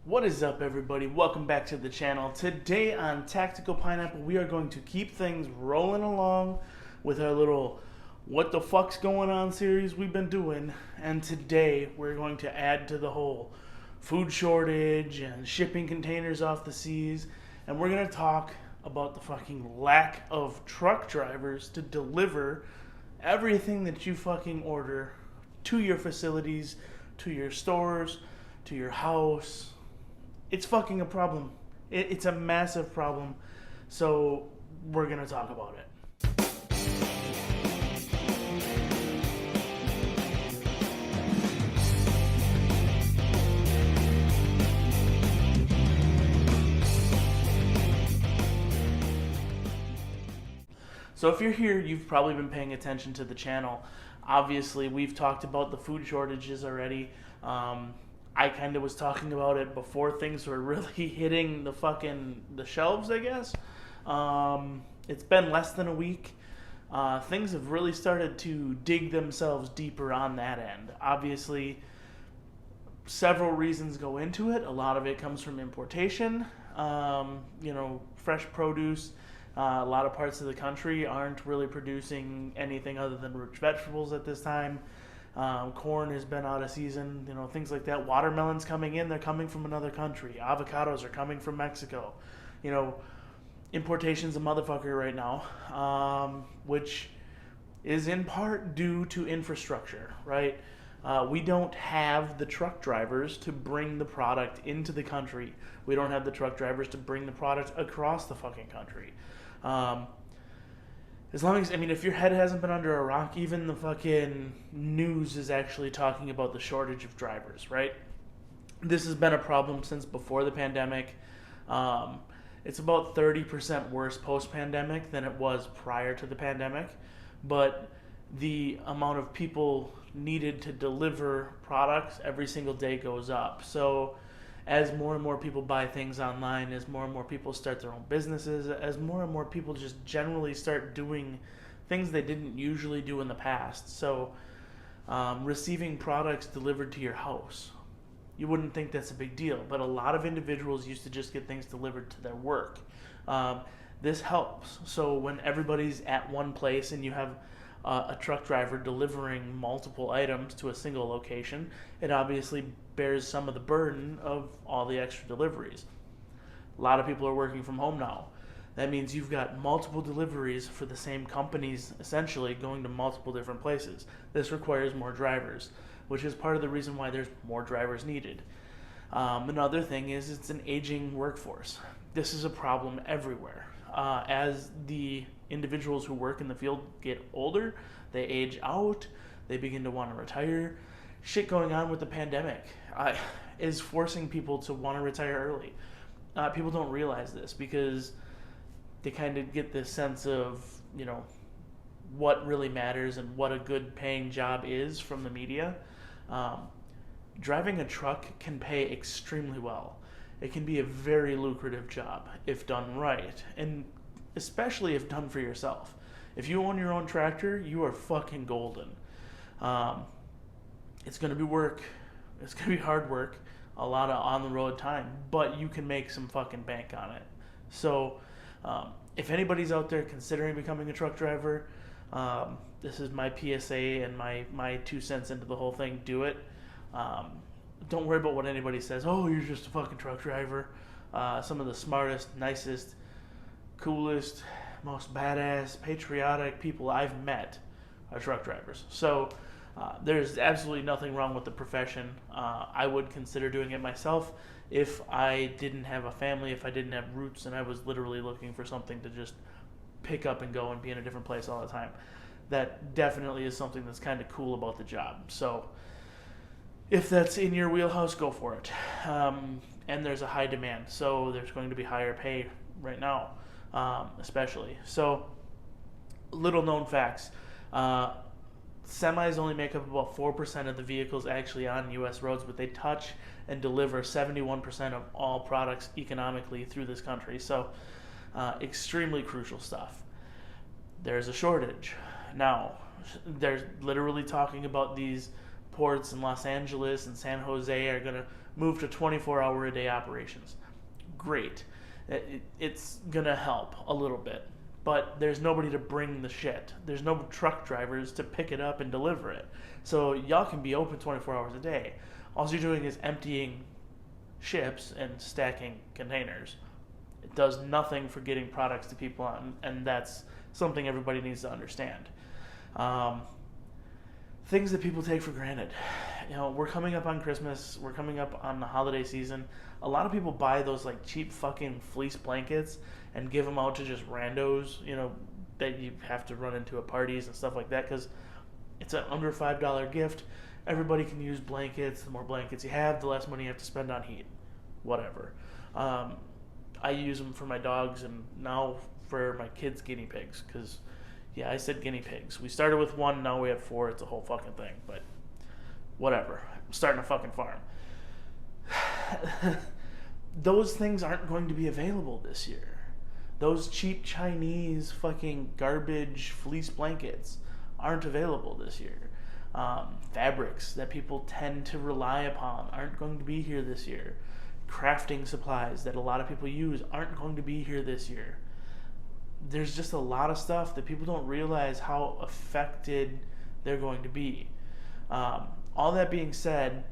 What is up, everybody? Welcome back to the channel. Today on Tactical Pineapple, we are going to keep things rolling along with our little what the fuck's going on series we've been doing. And today we're going to add to the whole food shortage and shipping containers off the seas. And we're going to talk about the fucking lack of truck drivers to deliver everything that you fucking order to your facilities, to your stores, to your house. It's fucking a problem. It's a massive problem. So we're going to talk about it. So if you're here, you've probably been paying attention to the channel. Obviously, we've talked about the food shortages already. I kind of was talking about it before things were really hitting the shelves, I guess. It's been less than a week. Things have really started to dig themselves deeper on that end. Obviously, several reasons go into it. A lot of it comes from importation. Fresh produce. A lot of parts of the country aren't really producing anything other than root vegetables at this time. Corn has been out of season, things like that. Watermelons coming in, they're coming from another country. Avocados are coming from Mexico. Importation's a motherfucker right now, which is in part due to infrastructure, right? We don't have the truck drivers to bring the product into the country. We don't have the truck drivers to bring the product across the fucking country. As long as, if your head hasn't been under a rock, even the fucking news is actually talking about the shortage of drivers, right? This has been a problem since before the pandemic. It's about 30% worse post-pandemic than it was prior to the pandemic, but the amount of people needed to deliver products every single day goes up. So as more and more people buy things online, as more and more people start their own businesses, as more and more people just generally start doing things they didn't usually do in the past. So receiving products delivered to your house, you wouldn't think that's a big deal, but a lot of individuals used to just get things delivered to their work. This helps. So when everybody's at one place and you have a truck driver delivering multiple items to a single location, it obviously bears some of the burden of all the extra deliveries. A lot of people are working from home now. That means you've got multiple deliveries for the same companies essentially going to multiple different places. This requires more drivers, which is part of the reason why there's more drivers needed. Another thing is it's an aging workforce. This is a problem everywhere. As the individuals who work in the field get older, they age out, they begin to want to retire. Shit going on with the pandemic is forcing people to want to retire early. People don't realize this because they kind of get this sense of, what really matters and what a good paying job is from the media. Driving a truck can pay extremely well. It can be a very lucrative job if done right, and especially if done for yourself. If you own your own tractor, you are fucking golden. It's going to be work. It's going to be hard work, a lot of on-the-road time, but you can make some fucking bank on it. So if anybody's out there considering becoming a truck driver, this is my PSA and my 2 cents into the whole thing. Do it. Don't worry about what anybody says. Oh, you're just a fucking truck driver. Some of the smartest, nicest, coolest, most badass, patriotic people I've met are truck drivers. So there's absolutely nothing wrong with the profession. I would consider doing it myself if I didn't have a family, if I didn't have roots, and I was literally looking for something to just pick up and go and be in a different place all the time. That definitely is something that's kind of cool about the job. So if that's in your wheelhouse, go for it. And there's a high demand, so there's going to be higher pay right now, especially. So, little known facts. Semis only make up about 4% of the vehicles actually on U.S. roads, but they touch and deliver 71% of all products economically through this country. So, extremely crucial stuff. There's a shortage. Now, they're literally talking about these ports in Los Angeles and San Jose are going to move to 24-hour-a-day operations. Great. It's going to help a little bit. But there's nobody to bring the shit. There's no truck drivers to pick it up and deliver it. So y'all can be open 24 hours a day. All you're doing is emptying ships and stacking containers. It does nothing for getting products to people on, and that's something everybody needs to understand. Things that people take for granted. You know, we're coming up on Christmas. We're coming up on the holiday season. A lot of people buy those like cheap fucking fleece blankets and give them out to just randos, you know, that you have to run into at parties and stuff like that because it's an under $5 gift. Everybody can use blankets. The more blankets you have, the less money you have to spend on heat. Whatever. I use them for my dogs and now for my kids' guinea pigs because, yeah, I said guinea pigs. We started with 1, now we have 4. It's a whole fucking thing, but whatever. I'm starting a fucking farm. Those things aren't going to be available this year. Those cheap Chinese fucking garbage fleece blankets aren't available this year. Fabrics that people tend to rely upon aren't going to be here this year. Crafting supplies that a lot of people use aren't going to be here this year. There's just a lot of stuff that people don't realize how affected they're going to be. All that being said,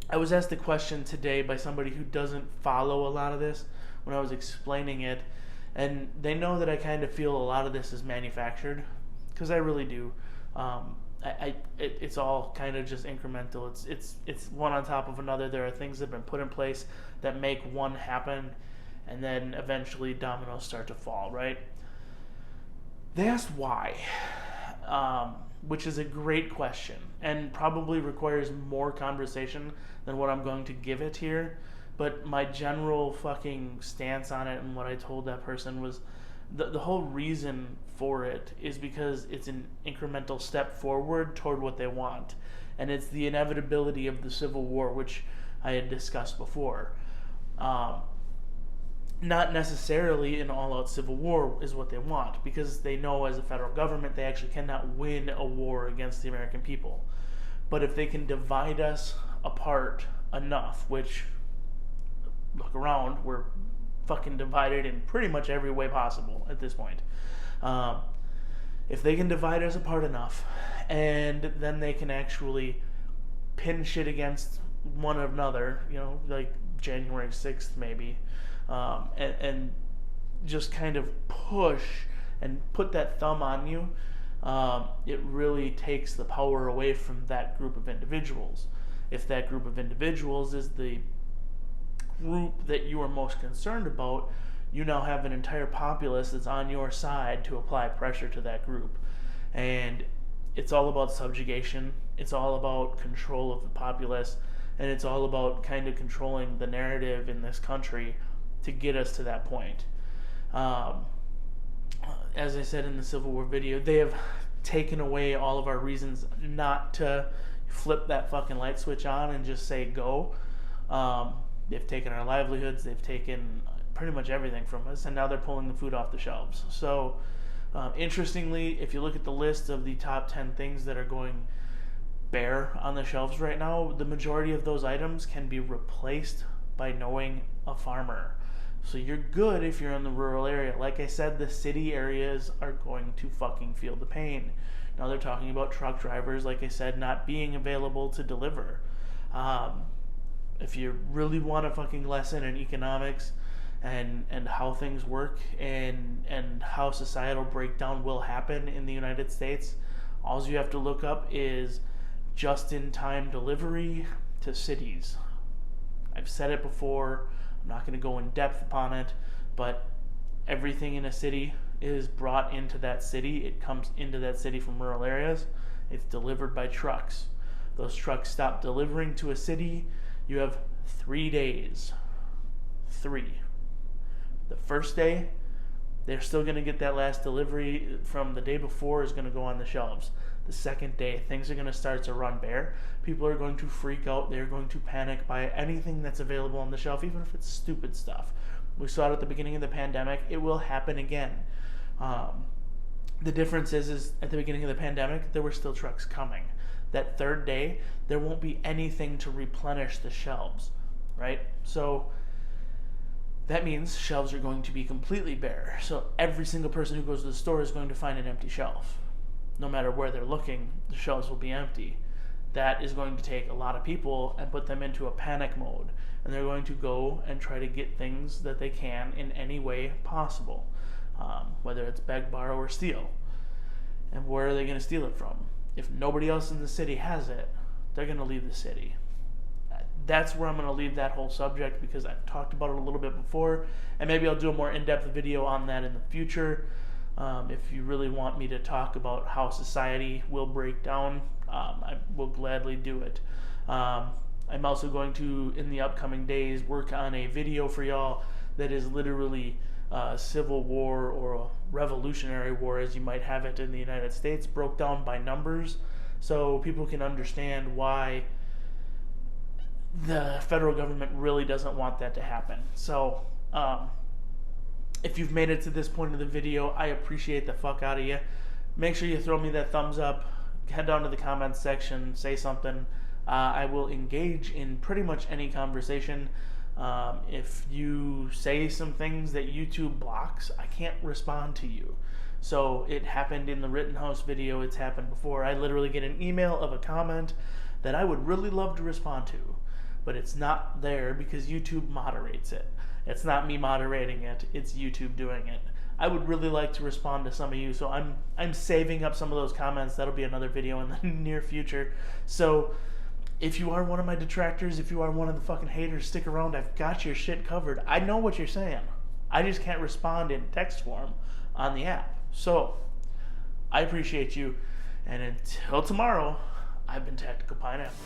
I was asked a question today by somebody who doesn't follow a lot of this when I was explaining it, and they know that I kind of feel a lot of this is manufactured, because I really do. It's all kind of just incremental. It's one on top of another. There are things that have been put in place that make one happen, and then eventually dominoes start to fall, right? They asked why, which is a great question and probably requires more conversation than what I'm going to give it here. But my general fucking stance on it and what I told that person was the whole reason for it is because it's an incremental step forward toward what they want. And it's the inevitability of the Civil War, which I had discussed before. Not necessarily an all-out civil war is what they want, because they know as a federal government they actually cannot win a war against the American people. But if they can divide us apart enough, which, look around, we're fucking divided in pretty much every way possible at this point. If they can divide us apart enough, and then they can actually pin shit against one another, you know, like January 6th maybe, and just kind of push and put that thumb on you, it really takes the power away from that group of individuals. If that group of individuals is the group that you are most concerned about, you now have an entire populace that's on your side to apply pressure to that group. And it's all about subjugation, it's all about control of the populace, and it's all about kind of controlling the narrative in this country to get us to that point. As I said in the Civil War video, they have taken away all of our reasons not to flip that fucking light switch on and just say go. They've taken our livelihoods, they've taken pretty much everything from us, and now they're pulling the food off the shelves. So, interestingly, if you look at the list of the top 10 things that are going bare on the shelves right now, the majority of those items can be replaced by knowing a farmer. So you're good if you're in the rural area. Like I said, the city areas are going to fucking feel the pain. Now they're talking about truck drivers, like I said, not being available to deliver. If you really want a fucking lesson in economics and how things work and how societal breakdown will happen in the United States, all you have to look up is just-in-time delivery to cities. I've said it before. I'm not going to go in depth upon it, but everything in a city is brought into that city. It comes into that city from rural areas. It's delivered by trucks. Those trucks stop delivering to a city. You have 3 days. 3. The first day, they're still going to get that last delivery from the day before is going to go on the shelves. The second day, things are going to start to run bare. People are going to freak out. They're going to panic, buy anything that's available on the shelf, even if it's stupid stuff. We saw it at the beginning of the pandemic. It will happen again. The difference is at the beginning of the pandemic, there were still trucks coming. That third day, there won't be anything to replenish the shelves. right? So that means shelves are going to be completely bare. So every single person who goes to the store is going to find an empty shelf. No matter where they're looking, the shelves will be empty. That is going to take a lot of people and put them into a panic mode. And they're going to go and try to get things that they can in any way possible, whether it's beg, borrow, or steal. And where are they going to steal it from? If nobody else in the city has it, they're going to leave the city. That's where I'm going to leave that whole subject, because I've talked about it a little bit before, and maybe I'll do a more in-depth video on that in the future. If you really want me to talk about how society will break down, I will gladly do it. I'm also going to, in the upcoming days, work on a video for y'all that is literally civil war or a revolutionary war, as you might have it in the United States, broke down by numbers, so people can understand why the federal government really doesn't want that to happen. So if you've made it to this point of the video, I appreciate the fuck out of you. Make sure you throw me that thumbs up, head down to the comments section, say something. I will engage in pretty much any conversation. If you say some things that YouTube blocks, I can't respond to you. So it happened in the Rittenhouse video, it's happened before. I literally get an email of a comment that I would really love to respond to, but it's not there because YouTube moderates it. It's not me moderating it, it's YouTube doing it. I would really like to respond to some of you, so I'm saving up some of those comments. That'll be another video in the near future. So if you are one of my detractors, if you are one of the fucking haters, stick around. I've got your shit covered. I know what you're saying. I just can't respond in text form on the app. So I appreciate you, and until tomorrow, I've been Tactical Pineapple.